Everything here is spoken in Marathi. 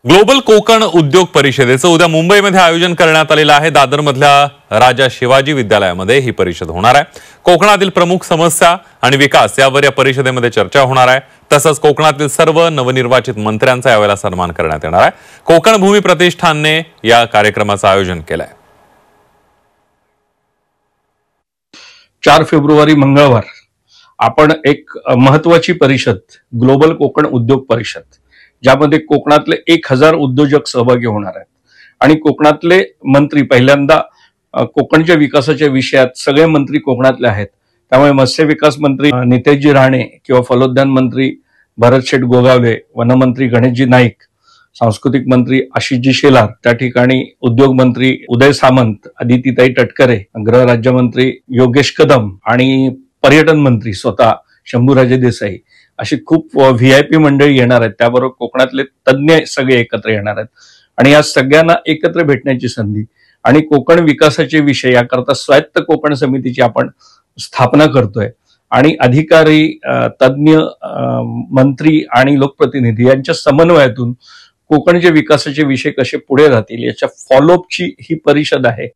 ग्लोबल कोकण उद्योग परिषदेचं उद्या मुंबईमध्ये आयोजन करण्यात आलेलं आहे। दादरमधल्या राजा शिवाजी विद्यालयामध्ये ही परिषद होणार आहे। कोकणातील प्रमुख समस्या आणि विकास यावर या परिषदेमध्ये चर्चा होणार आहे। तसंच कोकणातील सर्व नवनिर्वाचित मंत्र्यांचा यावेळेला सन्मान करण्यात येणार आहे। कोकण भूमी प्रतिष्ठानने या कार्यक्रमाचं आयोजन केलंय। 4 फेब्रुवारी मंगळवार आपण एक महत्वाची परिषद ग्लोबल कोकण उद्योग परिषद, ज्यामध्ये कोकणातले 1000 उद्योजक सहभागी होणार आहेत आणि कोकणातले मंत्री पहिल्यांदा कोकणच्या विकासाच्या विषयात सगळे मंत्री कोकणातले आहेत। त्यामुळे मत्स्य विकास मंत्री नितेशजी राणे किंवा फलोद्यान मंत्री भरत शेठ गोगावले, वनमंत्री गणेशजी नाईक, सांस्कृतिक मंत्री आशिषजी शेलार, त्या ठिकाणी उद्योग मंत्री उदय सामंत, अदितीताई तटकरे, गृह राज्यमंत्री योगेश कदम आणि पर्यटन मंत्री स्वतः शंभूराजे देसाई अशी खूप व्हीआयपी मंडळी येणार आहेत। त्याबरोबर कोकणातले तज्ञ सगळे एकत्र येणार आहेत आणि या सगळ्यांना एकत्र भेटण्याची संधी आणि कोकण विकासाचे विषय याकरता स्वायत्त कोकण समितीची आपण स्थापना करतोय आणि अधिकारी, तज्ञ, मंत्री आणि लोकप्रतिनिधी यांच्या समन्वयातून कोकणच्या विकासाचे विषय कसे पुढे जातील याच्या फॉलोअपची ही परिषद आहे।